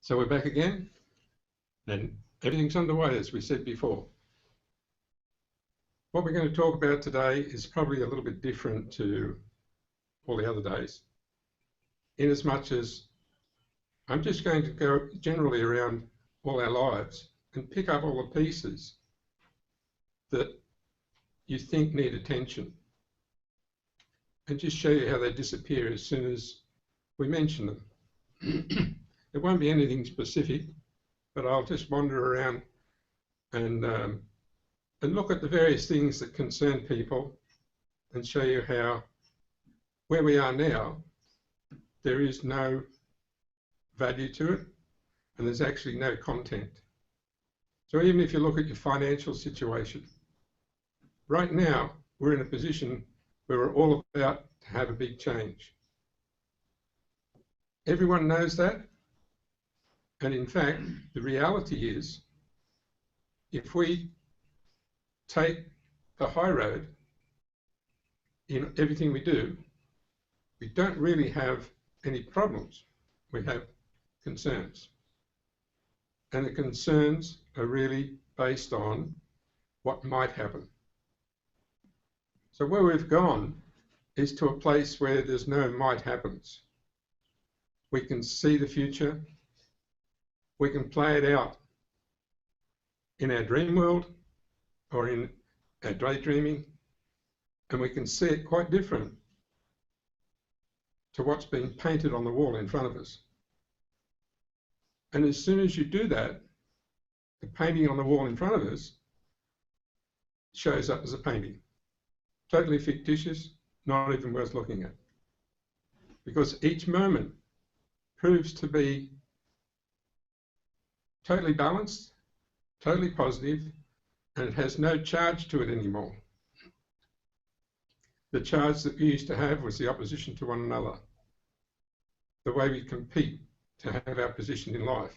So we're back again, and everything's underway, as we said before. What we're going to talk about today is probably a little bit different to all the other days, in as much as I'm just going to go generally around all our lives and pick up all the pieces that you think need attention and just show you how they disappear as soon as we mention them. It won't be anything specific, but I'll just wander around and look at the various things that concern people and show you how, where we are now, there is no value to it and there's actually no content. So even if you look at your financial situation, right now we're in a position where we're all about to have a big change. Everyone knows that. And in fact, the reality is, if we take the high road in everything we do, we don't really have any problems. We have concerns. And the concerns are really based on what might happen. So where we've gone is to a place where there's no might happens. We can see the future. We can play it out in our dream world or in our daydreaming, and we can see it quite different to what's being painted on the wall in front of us. And as soon as you do that, the painting on the wall in front of us shows up as a painting. Totally fictitious, not even worth looking at. Because each moment proves to be totally balanced, totally positive, and it has no charge to it anymore. The charge that we used to have was the opposition to one another, the way we compete to have our position in life.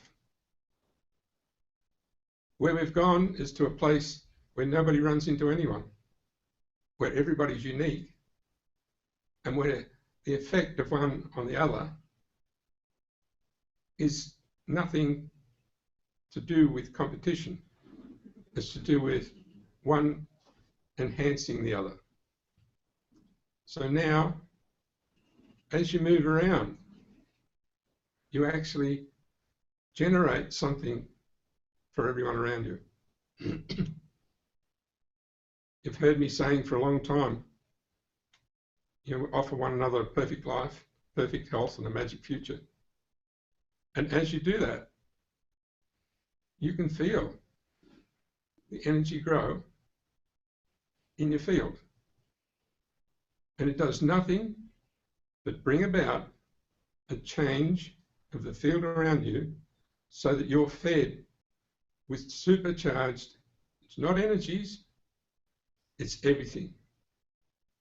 Where we've gone is to a place where nobody runs into anyone, where everybody's unique, and where the effect of one on the other is nothing to do with competition. It's to do with one enhancing the other. So now, as you move around, you actually generate something for everyone around you. You've heard me saying for a long time, you offer one another a perfect life, perfect health, and a magic future. And as you do that, you can feel the energy grow in your field. And it does nothing but bring about a change of the field around you so that you're fed with supercharged, it's not energies, it's everything.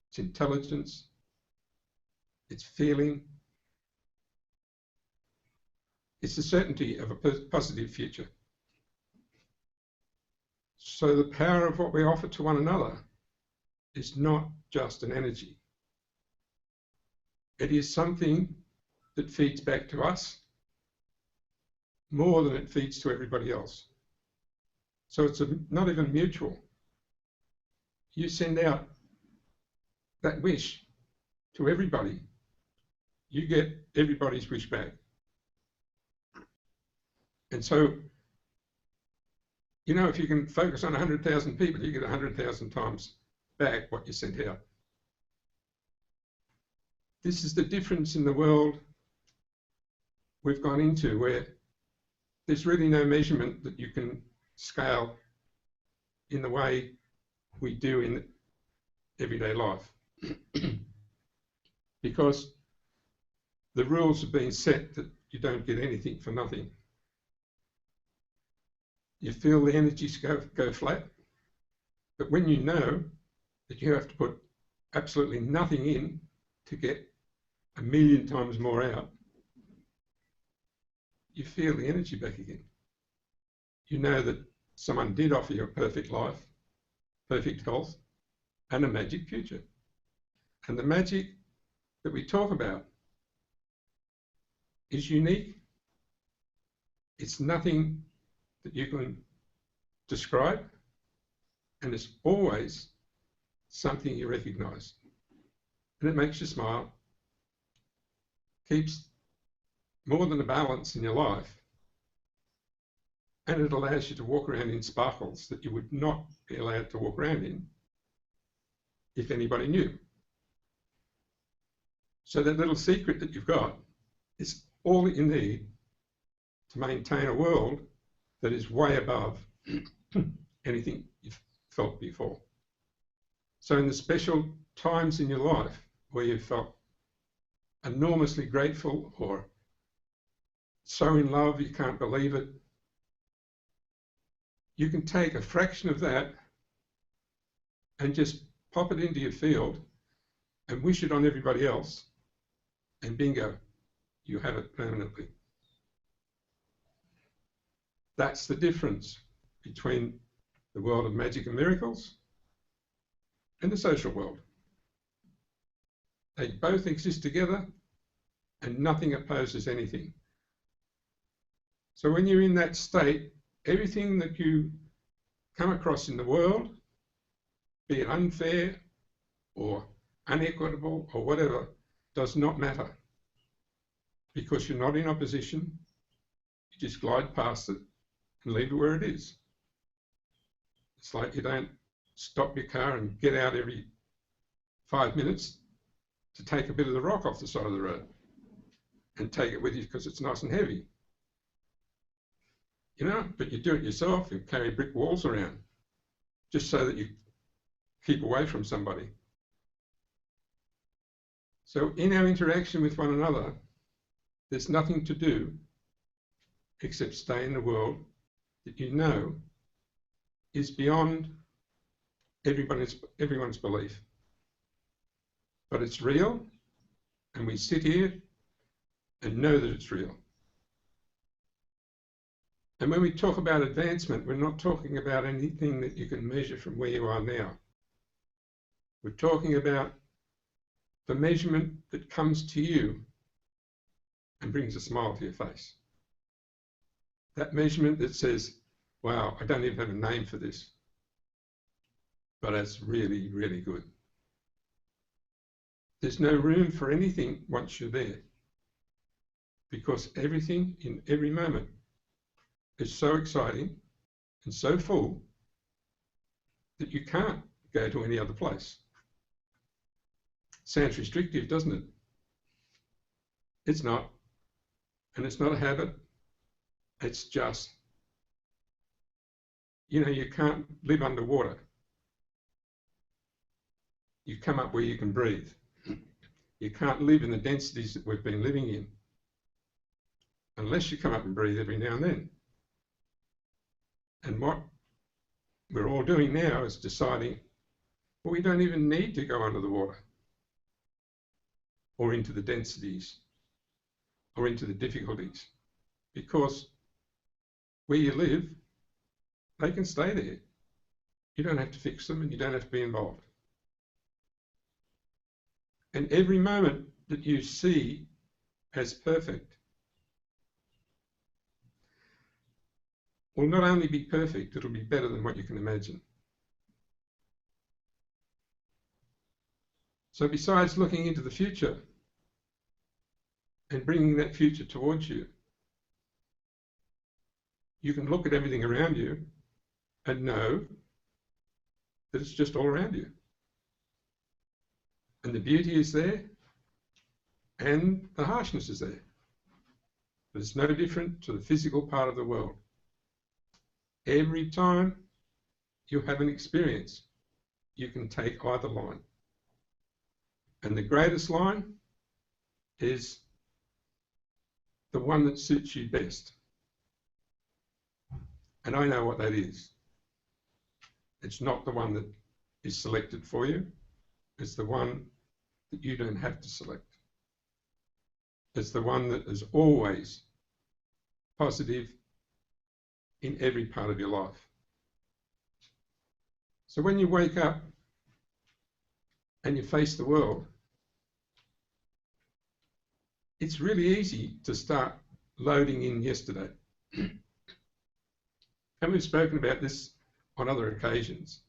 It's intelligence, it's feeling, it's the certainty of a positive future. So the power of what we offer to one another is not just an energy. It is something that feeds back to us more than it feeds to everybody else. So it's not even mutual. You send out that wish to everybody, you get everybody's wish back. And so, you know, if you can focus on 100,000 people, you get 100,000 times back what you sent out. This is the difference in the world we've gone into, where there's really no measurement that you can scale in the way we do in everyday life. Because the rules have been set that you don't get anything for nothing. You feel the energies go flat, but when you know that you have to put absolutely nothing in to get 1,000,000 times more out, you feel the energy back again. You know that someone did offer you a perfect life, perfect health, and a magic future. And the magic that we talk about is unique, It's nothing that you can describe, and it's always something you recognise. And it makes you smile, keeps more than a balance in your life, and it allows you to walk around in sparkles that you would not be allowed to walk around in if anybody knew. So that little secret that you've got is all that you need to maintain a world that is way above anything you've felt before. So in the special times in your life where you felt enormously grateful or so in love you can't believe it, you can take a fraction of that and just pop it into your field and wish it on everybody else, and bingo, you have it permanently. That's the difference between the world of magic and miracles and the social world. They both exist together and nothing opposes anything. So when you're in that state, everything that you come across in the world, be it unfair or unequitable or whatever, does not matter, because you're not in opposition. You just glide past it and leave it where it is. It's like you don't stop your car and get out every 5 minutes to take a bit of the rock off the side of the road and take it with you because it's nice and heavy. You know, but you do it yourself. You carry brick walls around just so that you keep away from somebody. So in our interaction with one another, there's nothing to do except stay in the world that you know is beyond everyone's belief. But it's real, and we sit here and know that it's real. And when we talk about advancement, we're not talking about anything that you can measure from where you are now. We're talking about the measurement that comes to you and brings a smile to your face. That measurement that says, wow, I don't even have a name for this, but it's really, really good. There's no room for anything once you're there, because everything in every moment is so exciting and so full that you can't go to any other place. Sounds restrictive, doesn't it? It's not. And it's not a habit. It's just, you know, you can't live underwater. You come up where you can breathe. You can't live in the densities that we've been living in unless you come up and breathe every now and then. And what we're all doing now is deciding, well, we don't even need to go under the water or into the densities or into the difficulties, because where you live, they can stay there. You don't have to fix them and you don't have to be involved. And every moment that you see as perfect will not only be perfect, it'll be better than what you can imagine. So besides looking into the future and bringing that future towards you, you can look at everything around you and know that it's just all around you. And the beauty is there and the harshness is there. But it's no different to the physical part of the world. Every time you have an experience, you can take either line. And the greatest line is the one that suits you best. And I know what that is. It's not the one that is selected for you. It's the one that you don't have to select. It's the one that is always positive in every part of your life. So when you wake up and you face the world, it's really easy to start loading in yesterday. And we've spoken about this on other occasions.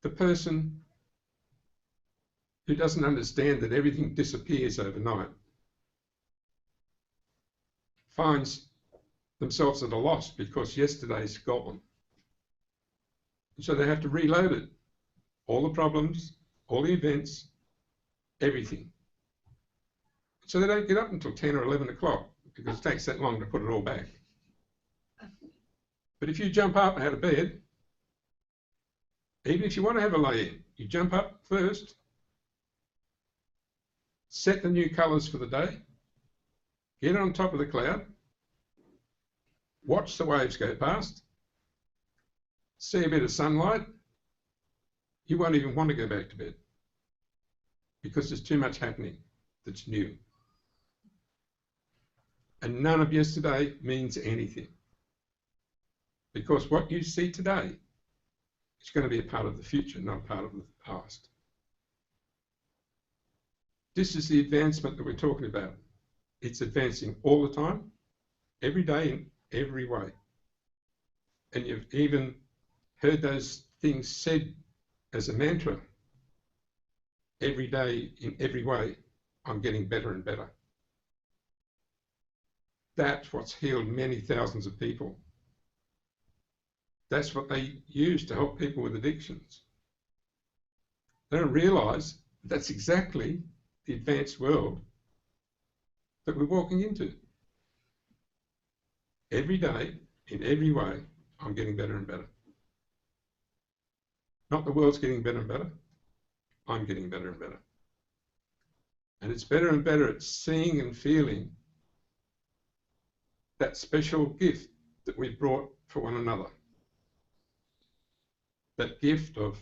The person who doesn't understand that everything disappears overnight finds themselves at a loss because yesterday's gone. And so they have to reload it. All the problems, all the events, everything. So they don't get up until 10 or 11 o'clock because it takes that long to put it all back. But if you jump up out of bed, even if you want to have a lay-in, you jump up first, set the new colours for the day, get on top of the cloud, watch the waves go past, see a bit of sunlight, you won't even want to go back to bed because there's too much happening that's new. And none of yesterday means anything because what you see today is going to be a part of the future, not part of the past. This is the advancement that we're talking about. It's advancing all the time, every day in every way. And you've even heard those things said as a mantra. Every day, in every way, I'm getting better and better. That's what's healed many thousands of people. That's what they use to help people with addictions. They don't realise that's exactly the advanced world that we're walking into. Every day, in every way, I'm getting better and better. Not the world's getting better and better, I'm getting better and better. And it's better and better at seeing and feeling that special gift that we've brought for one another. That gift of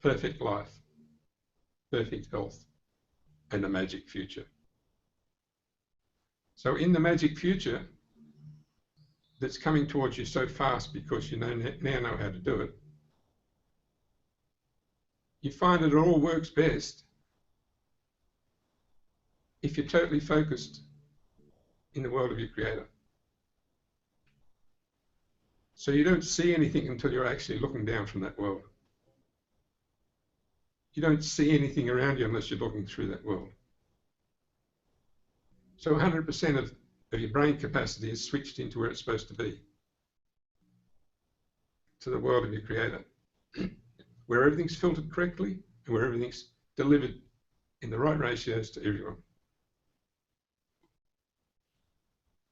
perfect life, perfect health, and a magic future. So in the magic future that's coming towards you so fast because you now know how to do it, you find that it all works best if you're totally focused in the world of your Creator. So you don't see anything until you're actually looking down from that world. You don't see anything around you unless you're looking through that world. So 100% of your brain capacity is switched into where it's supposed to be, to the world of your Creator, where everything's filtered correctly and where everything's delivered in the right ratios to everyone.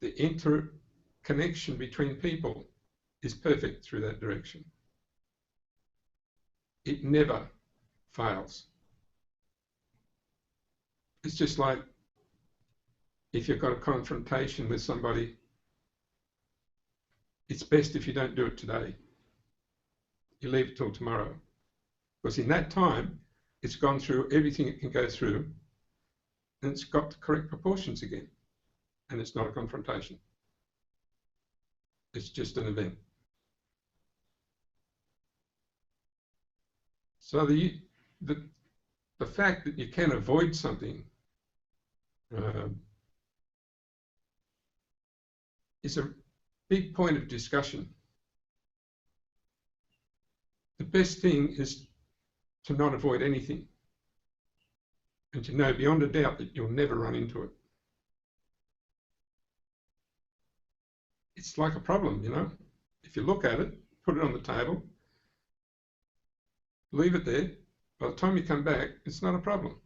The interconnection between people is perfect through that direction. It never fails. It's just like if you've got a confrontation with somebody, it's best if you don't do it today. You leave it till tomorrow. Because in that time, it's gone through everything it can go through, and it's got the correct proportions again. And it's not a confrontation. It's just an event. So the fact that you can avoid something is a big point of discussion. The best thing is to not avoid anything and to know beyond a doubt that you'll never run into it. It's like a problem, you know. If you look at it, put it on the table, leave it there, by the time you come back, it's not a problem.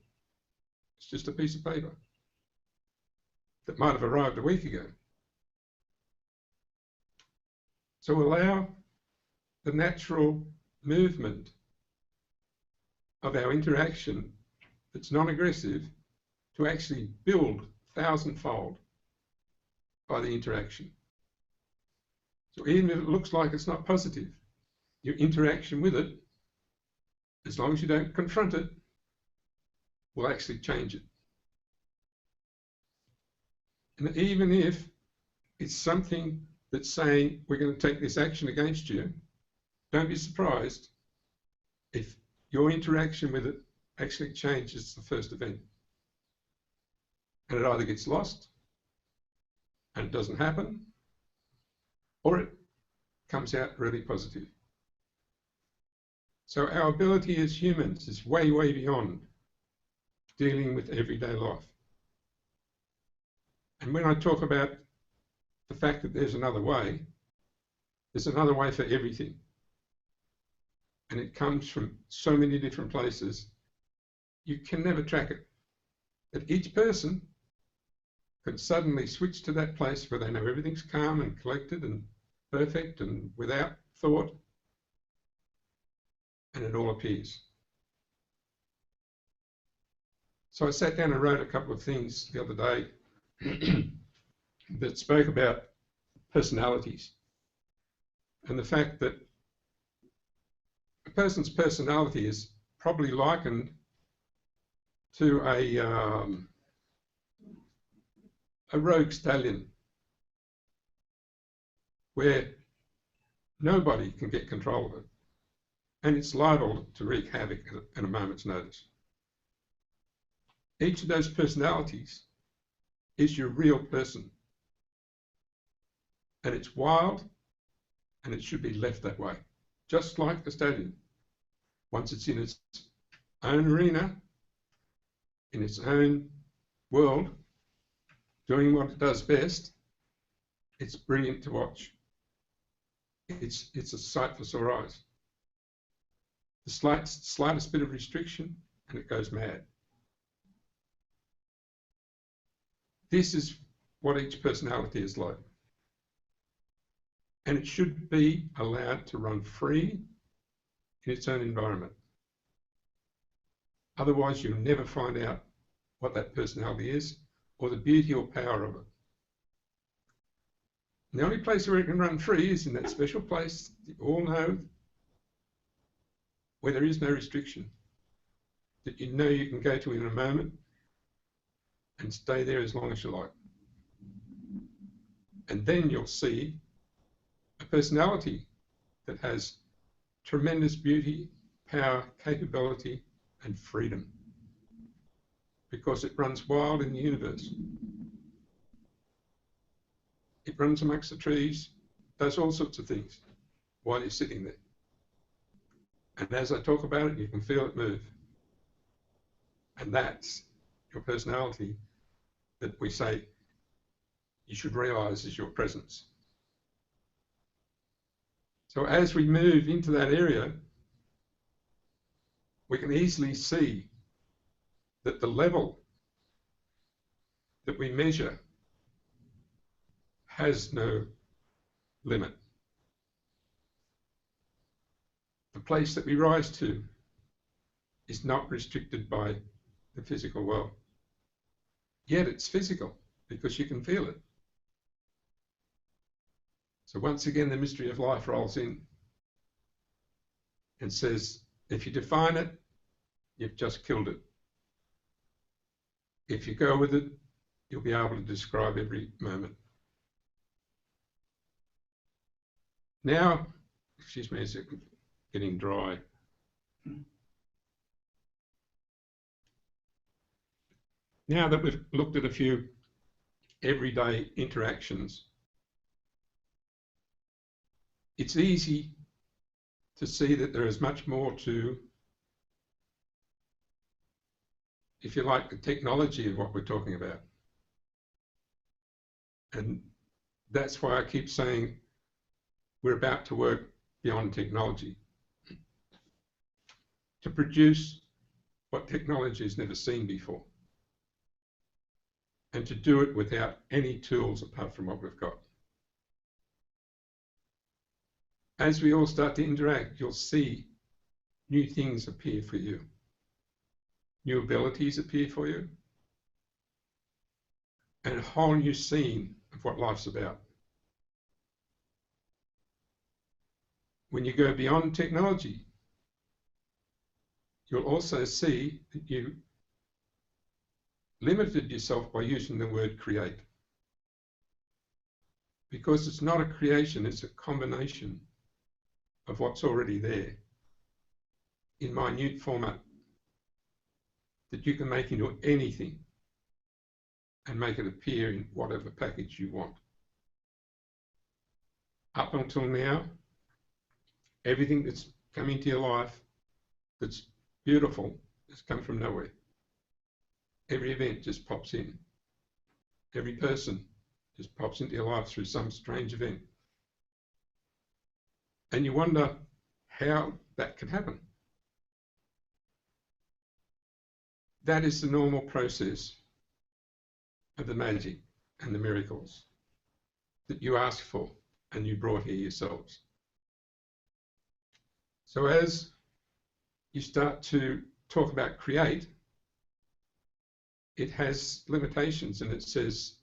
It's just a piece of paper that might have arrived a week ago. So allow the natural movement of our interaction that's non-aggressive to actually build 1,000-fold by the interaction. So even if it looks like it's not positive, your interaction with it, as long as you don't confront it, will actually change it. And even if it's something that's saying we're going to take this action against you, don't be surprised if your interaction with it actually changes the first event. And it either gets lost and it doesn't happen, or it comes out really positive. So our ability as humans is way, way beyond dealing with everyday life. And when I talk about the fact that there's another way for everything. And it comes from so many different places, you can never track it. But each person can suddenly switch to that place where they know everything's calm and collected and perfect and without thought, and it all appears. So I sat down and wrote a couple of things the other day that spoke about personalities and the fact that a person's personality is probably likened to a rogue stallion where nobody can get control of it, and it's liable to wreak havoc at a moment's notice. Each of those personalities is your real person, and it's wild, and it should be left that way, just like the stallion. Once it's in its own arena, in its own world, doing what it does best, it's brilliant to watch. It's a sight for sore eyes. The slightest bit of restriction and it goes mad. This is what each personality is like. And it should be allowed to run free in its own environment. Otherwise, you'll never find out what that personality is or the beauty or power of it. And the only place where it can run free is in that special place that you all know, where there is no restriction, that you know you can go to in a moment and stay there as long as you like. And then you'll see a personality that has tremendous beauty, power, capability, and freedom, because it runs wild in the universe. It runs amongst the trees, does all sorts of things while you're sitting there. And as I talk about it, you can feel it move. And that's your personality that we say you should realise is your presence. So as we move into that area, we can easily see that the level that we measure has no limit. The place that we rise to is not restricted by the physical world. Yet it's physical because you can feel it. So once again, the mystery of life rolls in and says, if you define it, you've just killed it. If you go with it, you'll be able to describe every moment. Now, excuse me, it's getting dry. Now that we've looked at a few everyday interactions, it's easy to see that there is much more to, if you like, the technology of what we're talking about. And that's why I keep saying we're about to work beyond technology to produce what technology has never seen before, and to do it without any tools apart from what we've got. As we all start to interact, you'll see new things appear for you. New abilities appear for you, and a whole new scene of what life's about. When you go beyond technology, you'll also see that you limited yourself by using the word create. Because it's not a creation, it's a combination of what's already there in minute format that you can make into anything and make it appear in whatever package you want. up until now, everything that's come into your life that's beautiful has come from nowhere. Every event just pops in. Every person just pops into your life through some strange event. And you wonder how that can happen. That is the normal process of the magic and the miracles that you ask for and you brought here yourselves. So as you start to talk about create, it has limitations, and it says,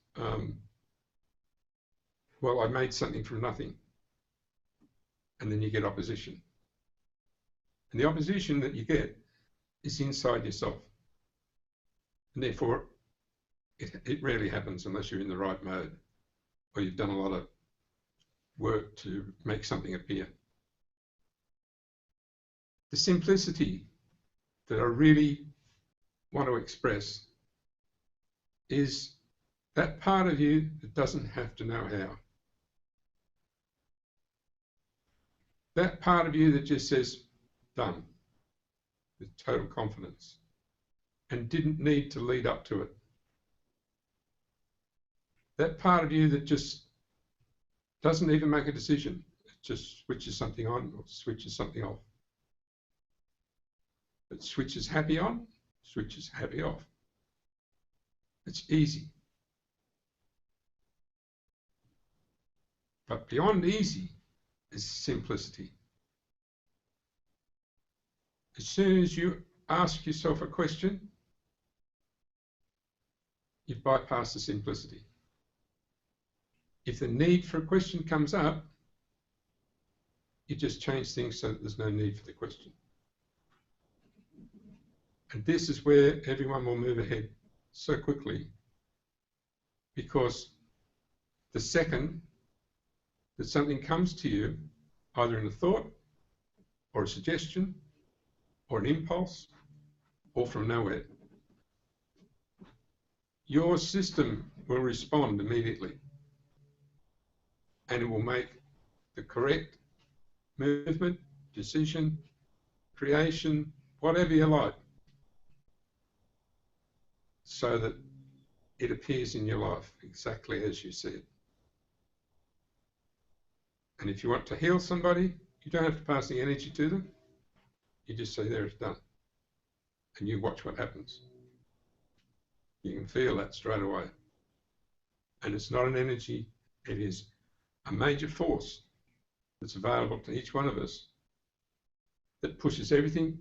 well, I made something from nothing. And then you get opposition. And the opposition that you get is inside yourself. And therefore, it rarely happens unless you're in the right mode or you've done a lot of work to make something appear. The simplicity that I really want to express is that part of you that doesn't have to know how. That part of you that just says, done, with total confidence, and didn't need to lead up to it. That part of you that just doesn't even make a decision. It just switches something on or switches something off. It switches happy on, switches happy off. It's easy. But beyond easy is simplicity. As soon as you ask yourself a question, you've bypassed the simplicity. If the need for a question comes up, you just change things so that there's no need for the question. And this is where everyone will move ahead so quickly, because the second that something comes to you, either in a thought or a suggestion or an impulse or from nowhere, your system will respond immediately, and it will make the correct movement, decision, creation, whatever you like, so that it appears in your life exactly as you see it. And if you want to heal somebody, you don't have to pass the energy to them. You just say, there, it's done. And you watch what happens. You can feel that straight away. And it's not an energy, it is a major force that's available to each one of us that pushes everything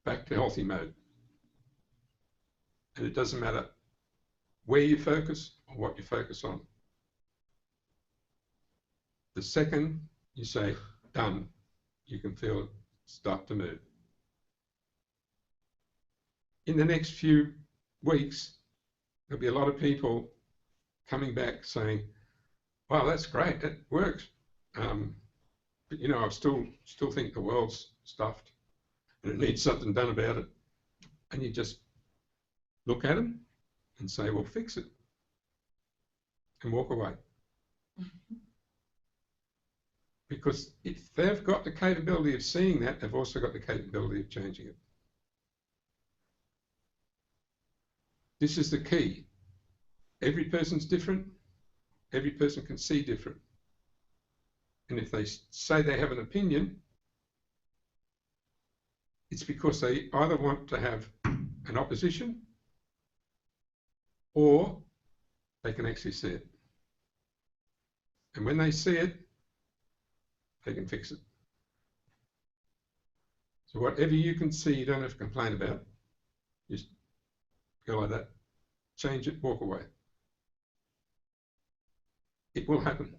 back to healthy mode. And it doesn't matter where you focus or what you focus on. The second you say, done, you can feel it start to move. In the next few weeks, there'll be a lot of people coming back saying, wow, that's great, it works. But you know, I still think the world's stuffed and it needs something done about it. And you just look at them and say, well, fix it. And walk away. Because if they've got the capability of seeing that, they've also got the capability of changing it. This is the key. Every person's different. Every person can see different. And if they say they have an opinion, it's because they either want to have an opposition or they can actually see it. And when they see it, they can fix it. So whatever you can see, you don't have to complain about. Just go like that, change it, walk away. It will happen.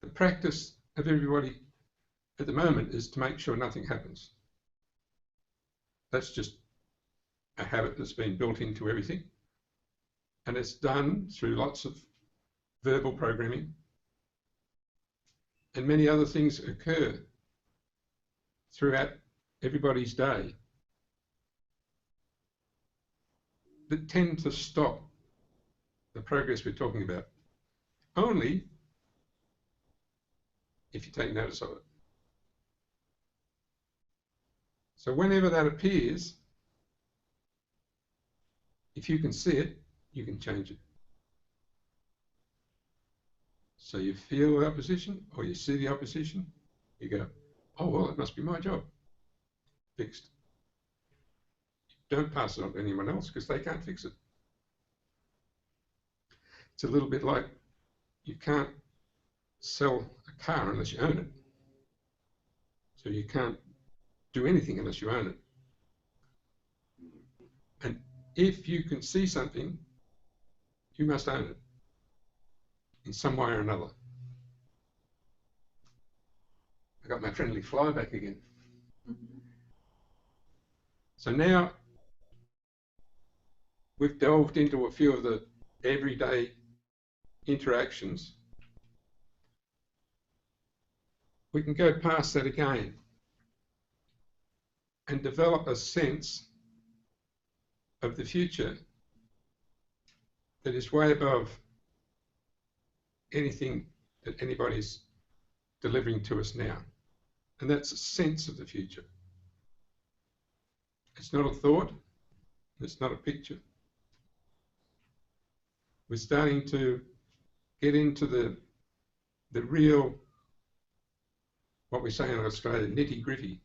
The practice of everybody at the moment is to make sure nothing happens. That's just a habit that's been built into everything. And it's done through lots of verbal programming. And many other things occur throughout everybody's day that tend to stop the progress we're talking about. Only if you take notice of it. So whenever that appears, if you can see it, you can change it. So you feel the opposition, or you see the opposition, you go, oh, well, it must be my job. Fixed. Don't pass it on to anyone else because they can't fix it. It's a little bit like you can't sell a car unless you own it. So you can't do anything unless you own it. And if you can see something, you must own it in some way or another. I got my friendly fly back again. So now we've delved into a few of the everyday interactions. We can go past that again and develop a sense of the future that is way above anything that anybody's delivering to us now. And that's a sense of the future. It's not a thought, it's not a picture. We're starting to get into the real, what we say in Australia, nitty-gritty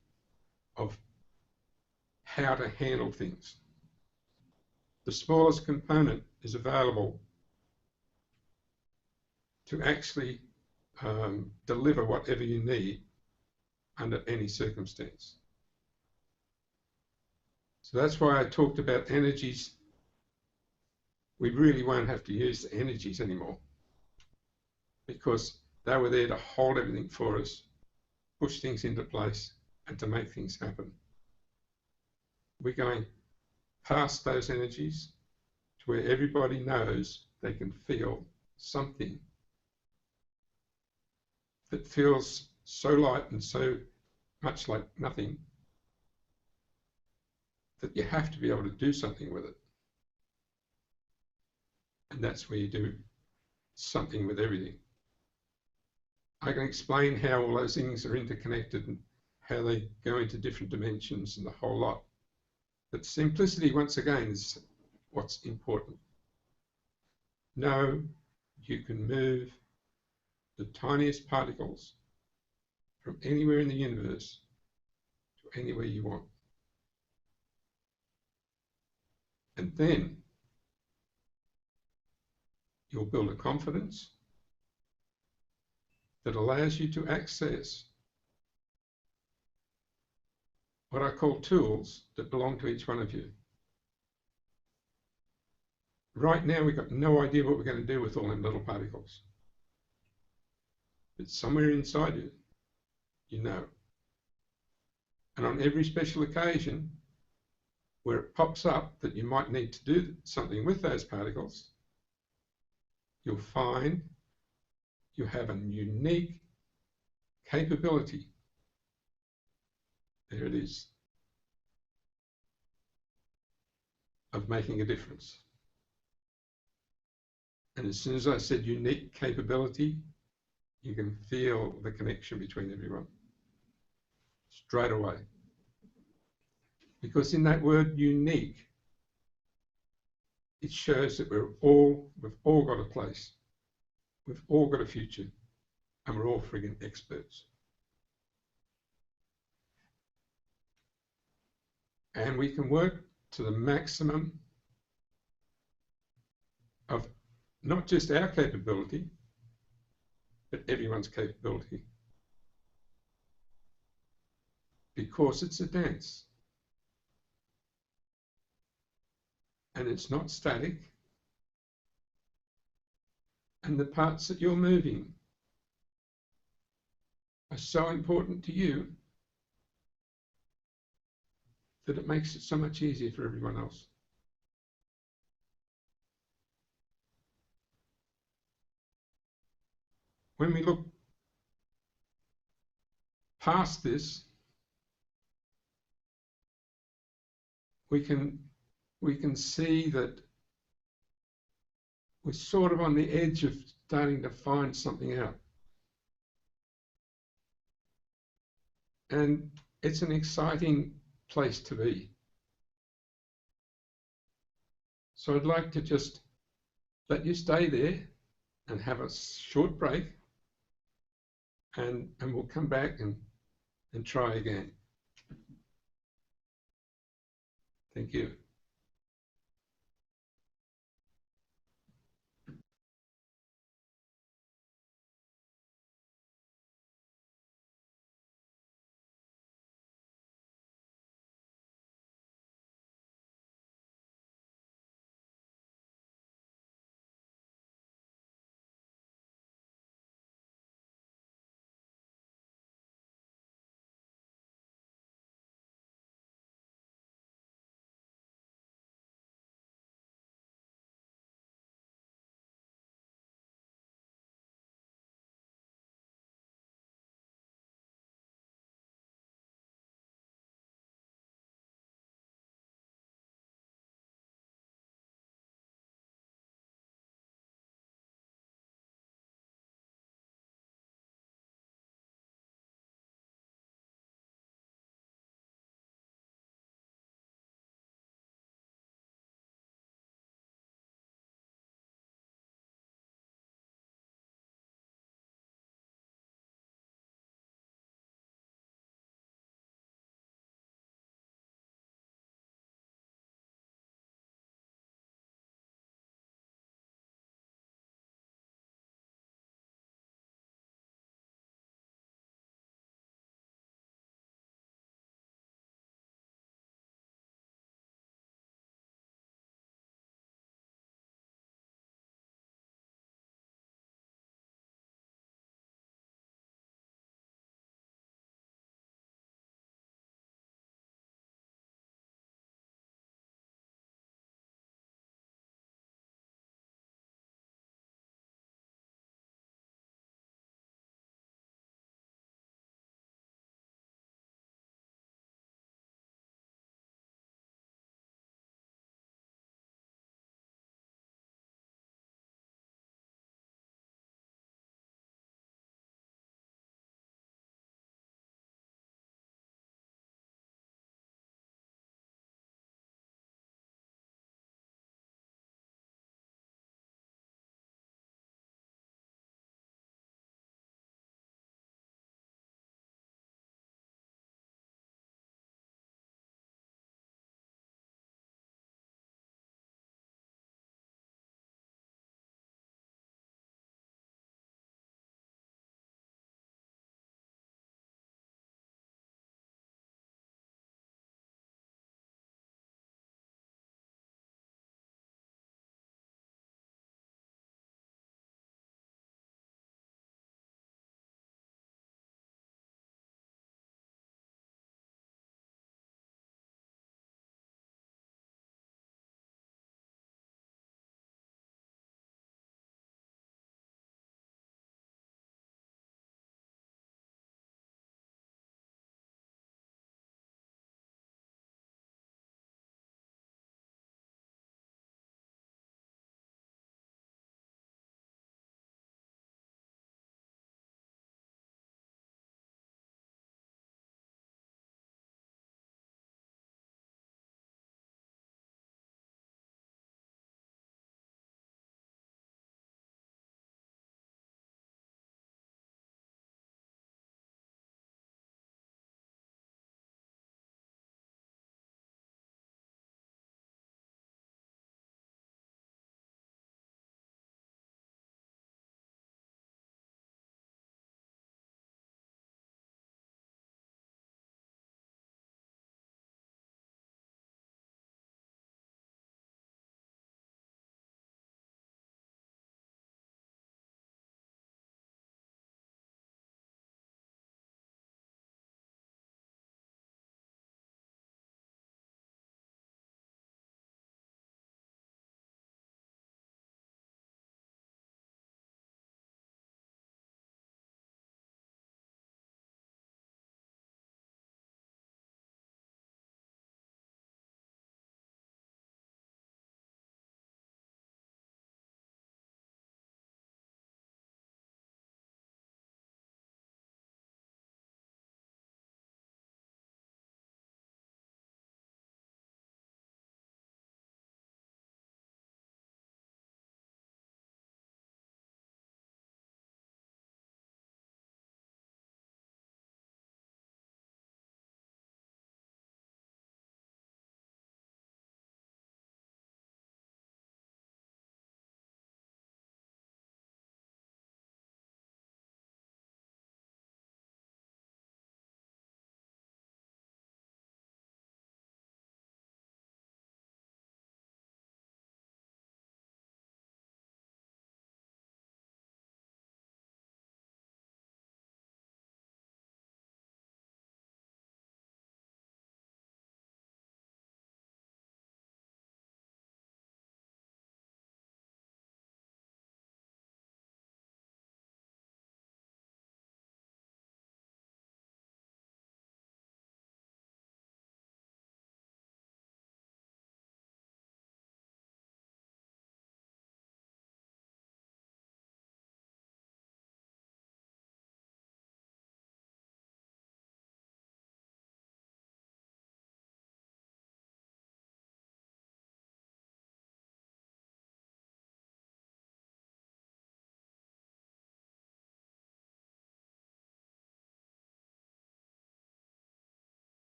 of how to handle things. The smallest component is available to actually deliver whatever you need under any circumstance. So that's why I talked about energies. We really won't have to use the energies anymore because they were there to hold everything for us, push things into place, and to make things happen. We're going past those energies to where everybody knows they can feel something that feels so light and so much like nothing that you have to be able to do something with it. And that's where you do something with everything. I can explain how all those things are interconnected and how they go into different dimensions and the whole lot. But simplicity, once again, is what's important. Know you can move the tiniest particles from anywhere in the universe to anywhere you want. And then you'll build a confidence that allows you to access what I call tools that belong to each one of you. Right now, we've got no idea what we're going to do with all them little particles. But somewhere inside you, you know. And on every special occasion where it pops up that you might need to do something with those particles, you'll find you have a unique capability. There it is, of making a difference. And as soon as I said unique capability, you can feel the connection between everyone straight away. Because in that word unique, it shows that we've all got a place. We've all got a future, and we're all friggin' experts. And we can work to the maximum of not just our capability, but everyone's capability. Because it's a dance. And it's not static. And the parts that you're moving are so important to you that it makes it so much easier for everyone else. When we look past this, we can see that we're sort of on the edge of starting to find something out. and it's an exciting place to be. So I'd like to just let you stay there and have a short break, and we'll come back and try again. Thank you.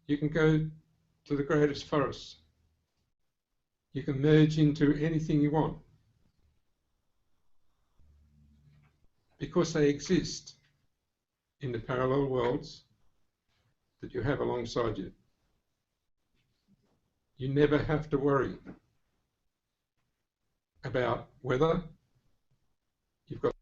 You can go to the greatest forests. You can merge into anything you want because they exist in the parallel worlds that you have alongside you. You never have to worry about whether you've got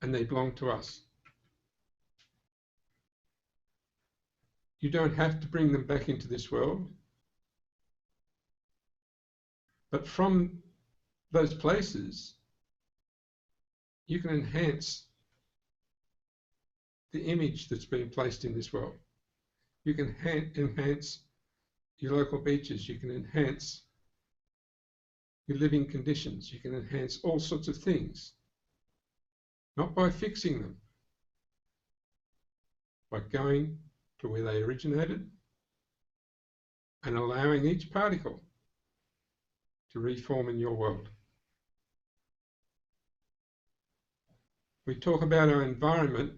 and they belong to us. You don't have to bring them back into this world, but from those places, you can enhance the image that's been placed in this world. You can enhance your local beaches. You can enhance your living conditions. You can enhance all sorts of things, not by fixing them, by going to where they originated and allowing each particle to reform in your world. We talk about our environment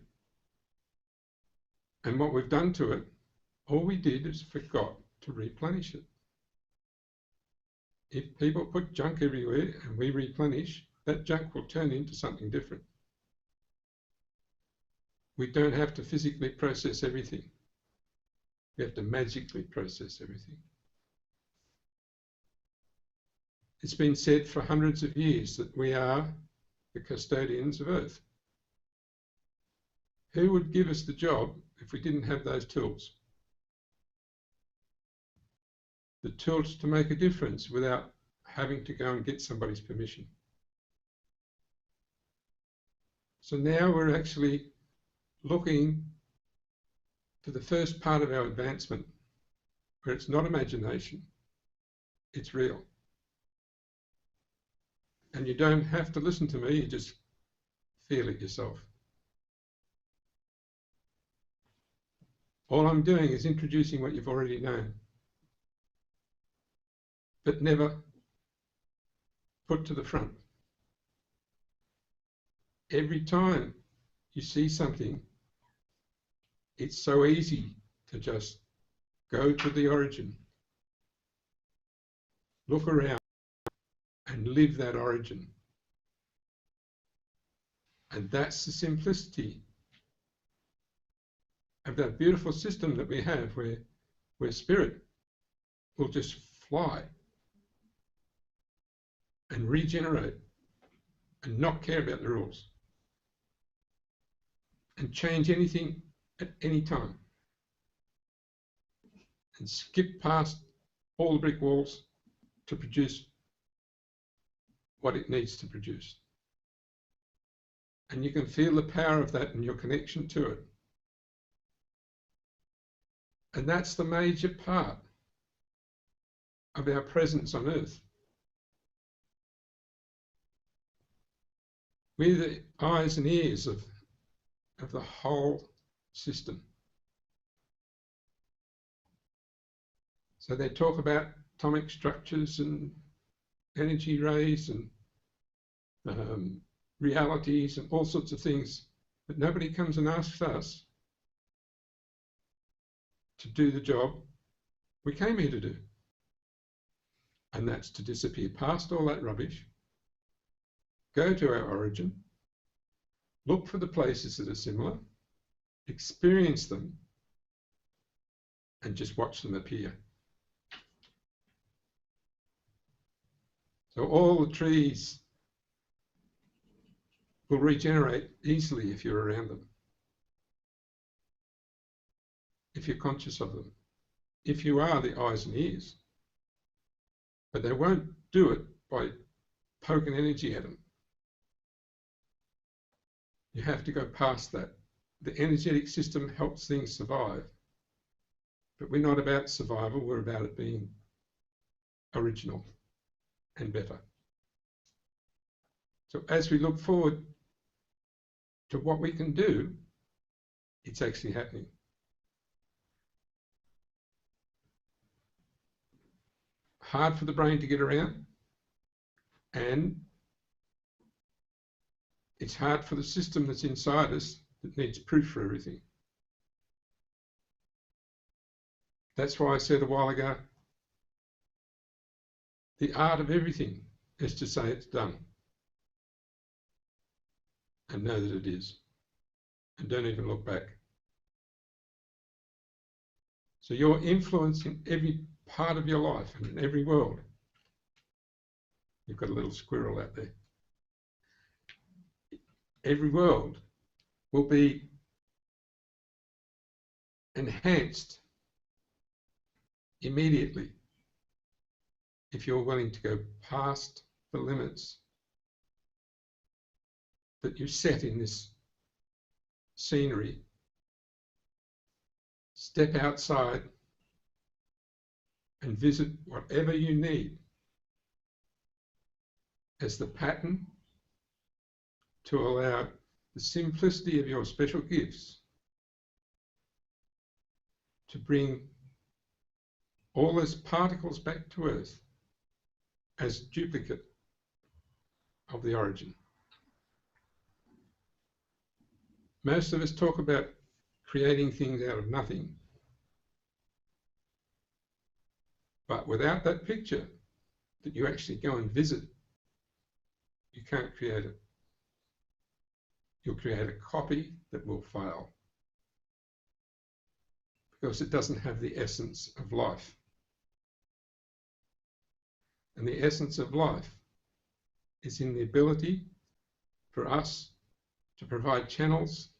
and what we've done to it. All we did is forgot to replenish it. If people put junk everywhere and we replenish, that junk will turn into something different. We don't have to physically process everything. We have to magically process everything. It's been said for hundreds of years that we are the custodians of Earth. Who would give us the job if we didn't have those tools? The tools to make a difference without having to go and get somebody's permission. So now we're actually looking to the first part of our advancement, where it's not imagination, it's real. And you don't have to listen to me, you just feel it yourself. All I'm doing is introducing what you've already known, but never put to the front. Every time you see something, it's so easy to just go to the origin, look around and live that origin. And that's the simplicity of that beautiful system that we have where spirit will just fly and regenerate and not care about the rules and change anything at any time and skip past all the brick walls to produce what it needs to produce. And you can feel the power of that and your connection to it. And that's the major part of our presence on Earth. We're the eyes and ears of the whole system. So they talk about atomic structures and energy rays and realities and all sorts of things, but nobody comes and asks us to do the job we came here to do. And that's to disappear past all that rubbish, go to our origin, look for the places that are similar, experience them, and just watch them appear. So all the trees will regenerate easily if you're around them, if you're conscious of them, if you are the eyes and ears. But they won't do it by poking energy at them. You have to go past that. The energetic system helps things survive, but we're not about survival, we're about it being original and better. So as we look forward to what we can do, it's actually happening. Hard for the brain to get around, and it's hard for the system that's inside us that needs proof for everything. That's why I said a while ago, the art of everything is to say it's done and know that it is, and don't even look back. So you're influencing every part of your life and in every world. You've got a little squirrel out there. Every world will be enhanced immediately if you're willing to go past the limits that you set in this scenery, step outside and visit whatever you need as the pattern to allow the simplicity of your special gifts to bring all those particles back to Earth as duplicate of the origin. Most of us talk about creating things out of nothing, but without that picture that you actually go and visit, you can't create it. You'll create a copy that will fail because it doesn't have the essence of life. And the essence of life is in the ability for us to provide channels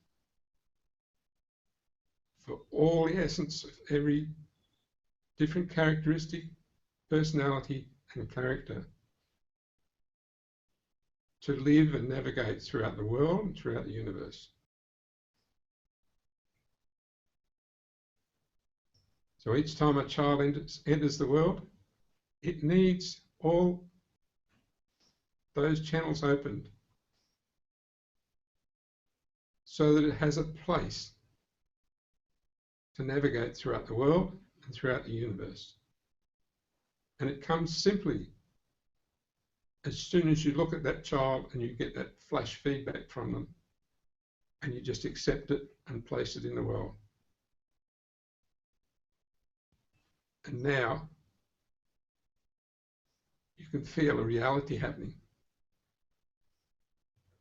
for all the essence of every different characteristic, personality, and character to live and navigate throughout the world and throughout the universe. So each time a child enters the world, it needs all those channels opened so that it has a place to navigate throughout the world and throughout the universe. And it comes simply as soon as you look at that child and you get that flash feedback from them and you just accept it and place it in the world. And now you can feel a reality happening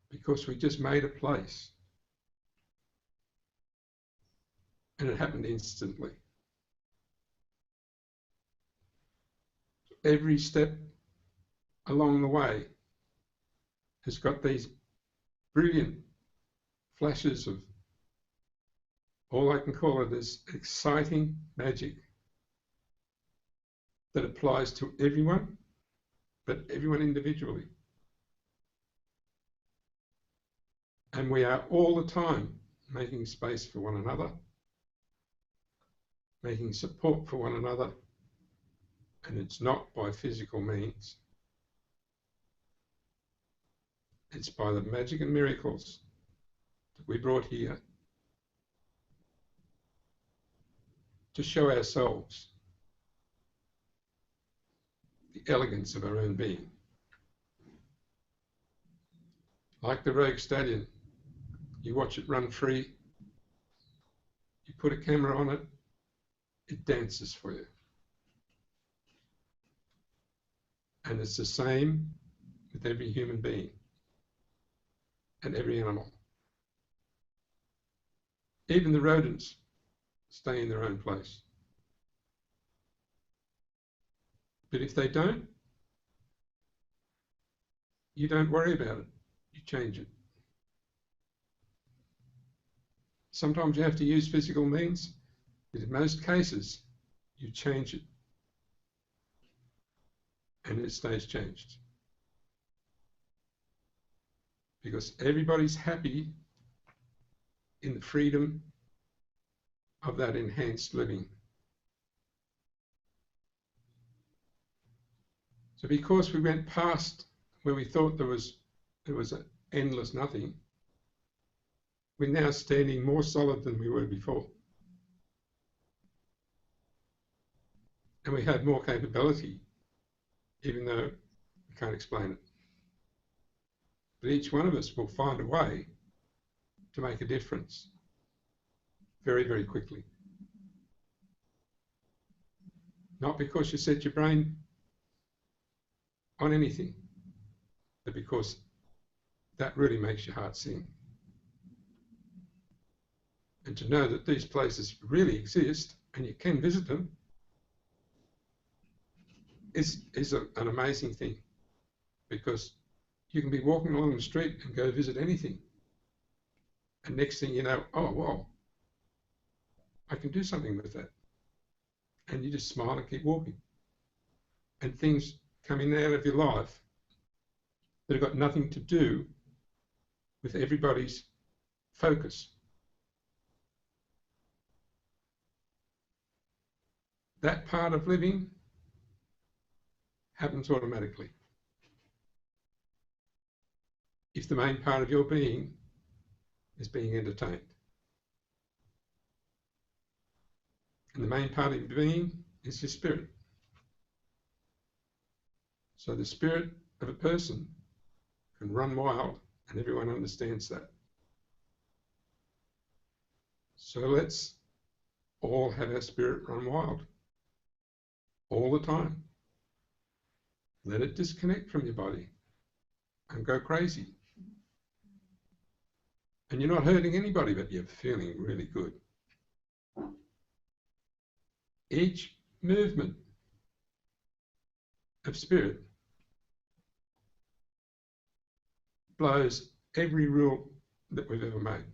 because we just made a place and it happened instantly. Every step along the way has got these brilliant flashes of, all I can call it is exciting magic that applies to everyone, but everyone individually. And we are all the time making space for one another, making support for one another, and it's not by physical means. It's by the magic and miracles that we brought here to show ourselves the elegance of our own being. Like the rogue stallion, you watch it run free, you put a camera on it, it dances for you. And it's the same with every human being and every animal. Even the rodents stay in their own place. But if they don't, you don't worry about it. You change it. Sometimes you have to use physical means, but in most cases, you change it. And it stays changed. Because everybody's happy in the freedom of that enhanced living. So because we went past where we thought there was an endless nothing, we're now standing more solid than we were before. And we have more capability, even though we can't explain it. But each one of us will find a way to make a difference very, very quickly. Not because you set your brain on anything, but because that really makes your heart sing. And to know that these places really exist and you can visit them is an amazing thing, because you can be walking along the street and go visit anything. And next thing you know, oh, wow, I can do something with that. And you just smile and keep walking. And things coming out of your life that have got nothing to do with everybody's focus. That part of living happens automatically. If the main part of your being is being entertained. And the main part of your being is your spirit. So the spirit of a person can run wild, and everyone understands that. So let's all have our spirit run wild all the time. Let it disconnect from your body and go crazy. And you're not hurting anybody, but you're feeling really good. Each movement of spirit blows every rule that we've ever made.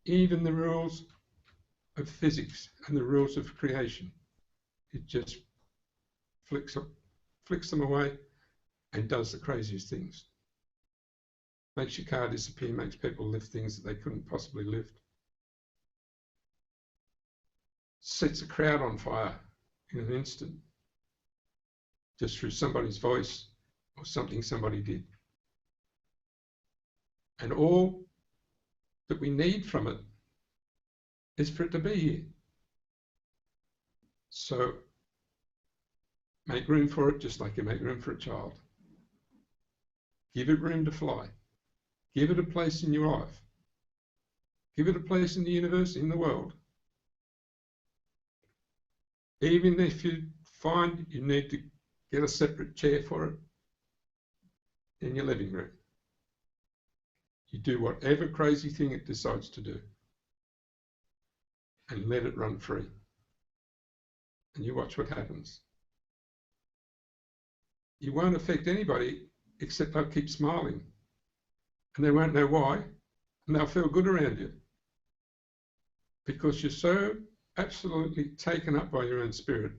Even the rules of physics and the rules of creation. It just flicks them away and does the craziest things. Makes your car disappear, makes people lift things that they couldn't possibly lift. Sets a crowd on fire in an instant, just through somebody's voice or something somebody did. And all that we need from it is for it to be here. So make room for it just like you make room for a child. Give it room to fly. Give it a place in your life. Give it a place in the universe, in the world. Even if you find you need to get a separate chair for it in your living room. You do whatever crazy thing it decides to do and let it run free. And you watch what happens. You won't affect anybody except they'll keep smiling. And they won't know why, and they'll feel good around you. Because you're so absolutely taken up by your own spirit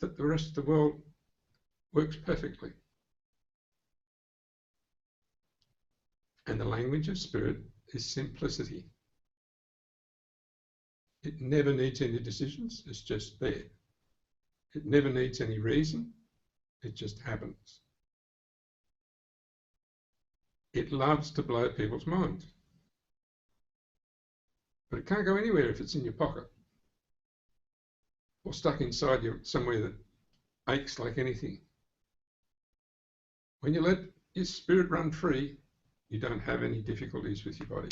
that the rest of the world works perfectly. And the language of spirit is simplicity. It never needs any decisions, it's just there. It never needs any reason, it just happens. It loves to blow people's minds. But it can't go anywhere if it's in your pocket. or stuck inside you somewhere that aches like anything. When you let your spirit run free, you don't have any difficulties with your body.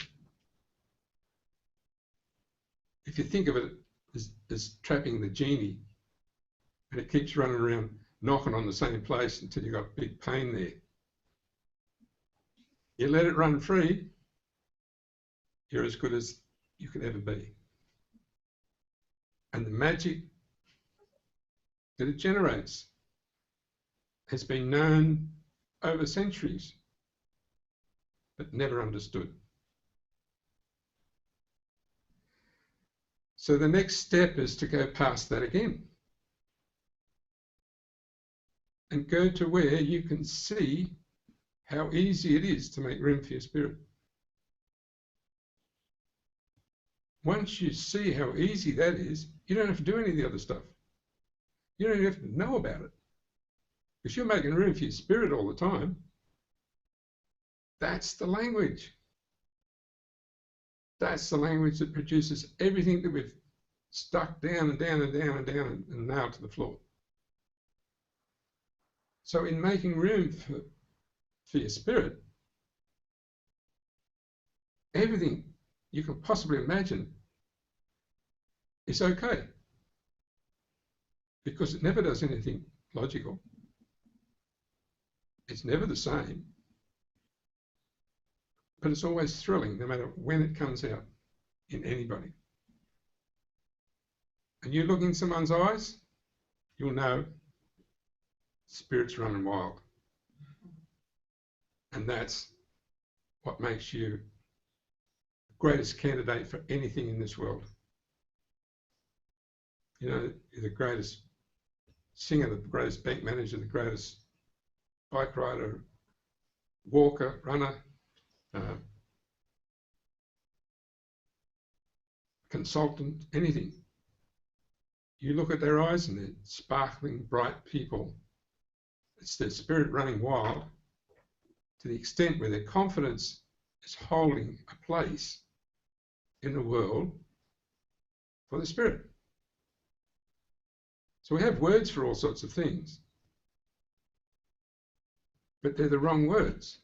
If you think of it as trapping the genie, and it keeps running around knocking on the same place until you've got big pain there. You let it run free, you're as good as you could ever be. And the magic that it generates has been known over centuries, but never understood. So the next step is to go past that again and go to where you can see how easy it is to make room for your spirit. Once you see how easy that is, you don't have to do any of the other stuff. You don't even have to know about it. Because you're making room for your spirit all the time. That's the language. That's the language that produces everything that we've stuck down and down and down and down and nailed to the floor. So in making room for your spirit, everything you can possibly imagine is okay, because it never does anything logical. It's never the same, but it's always thrilling no matter when it comes out in anybody. And you look in someone's eyes, you'll know spirit's running wild. And that's what makes you the greatest candidate for anything in this world. You know, you're the greatest singer, the greatest bank manager, the greatest bike rider, walker, runner, consultant, anything. You look at their eyes and they're sparkling, bright people. It's their spirit running wild to the extent where their confidence is holding a place in the world for the spirit. So we have words for all sorts of things, but they're the wrong words.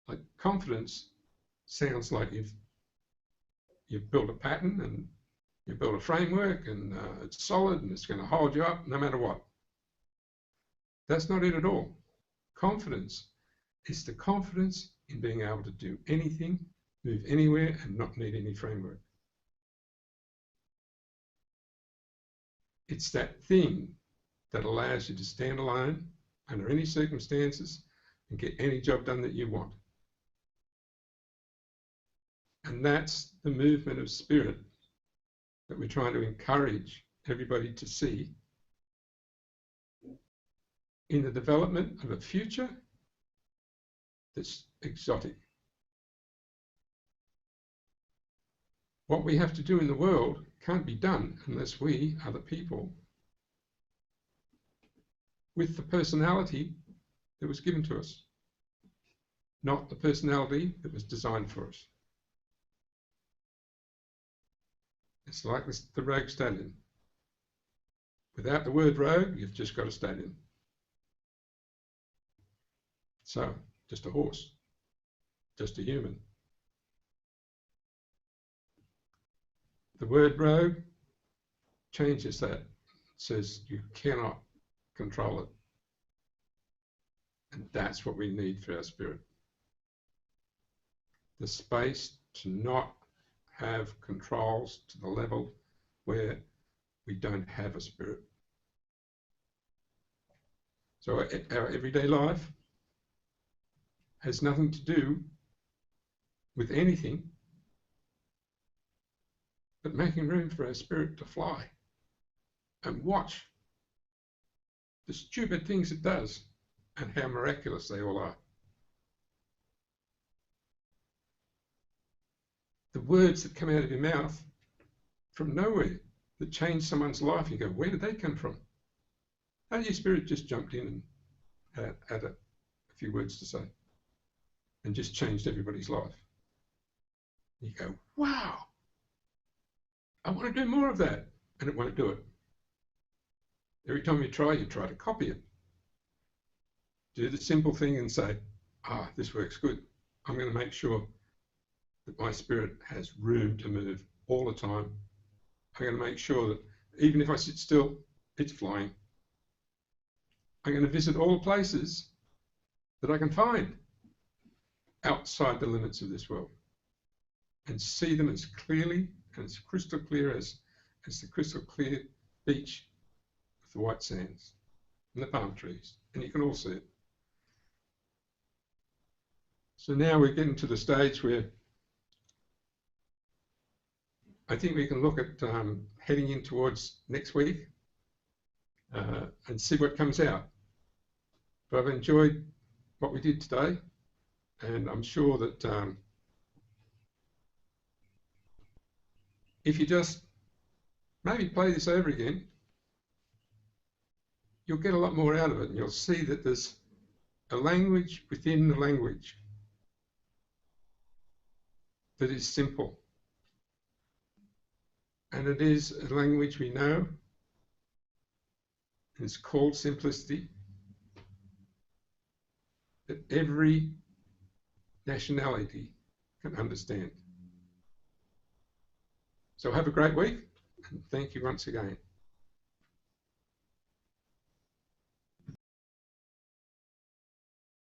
Like confidence sounds like you've built a pattern and you've built a framework and it's solid and it's going to hold you up no matter what. That's not it at all. Confidence is the confidence in being able to do anything, move anywhere, and not need any framework. It's that thing that allows you to stand alone under any circumstances and get any job done that you want. And that's the movement of spirit that we're trying to encourage everybody to see in the development of a future that's exotic. What we have to do in the world can't be done unless we are the people with the personality that was given to us, not the personality that was designed for us. It's like the rogue stallion. Without the word rogue, you've just got a stallion. So, just a horse, just a human. The word rogue changes that. It says you cannot control it. And that's what we need for our spirit. The space to not have controls to the level where we don't have a spirit. So our everyday life has nothing to do with anything but making room for our spirit to fly and watch the stupid things it does and how miraculous they all are. The words that come out of your mouth from nowhere that change someone's life, you go, where did they come from? How your spirit just jumped in and had a few words to say and just changed everybody's life. You go, wow, I want to do more of that. And it won't do it Every time you try to copy it. Do the simple thing and say, this works good. I'm going to make sure that my spirit has room to move all the time. I'm going to make sure that even if I sit still, it's flying. I'm going to visit all places that I can find outside the limits of this world and see them as clearly and as crystal clear as the crystal clear beach with the white sands and the palm trees, and you can all see it. So now we're getting to the stage where I think we can look at heading in towards next week and see what comes out. But I've enjoyed what we did today, and I'm sure that if you just maybe play this over again, you'll get a lot more out of it, and you'll see that there's a language within the language that is simple. And it is a language we know, and it's called simplicity, that every nationality can understand. So have a great week, and thank you once again.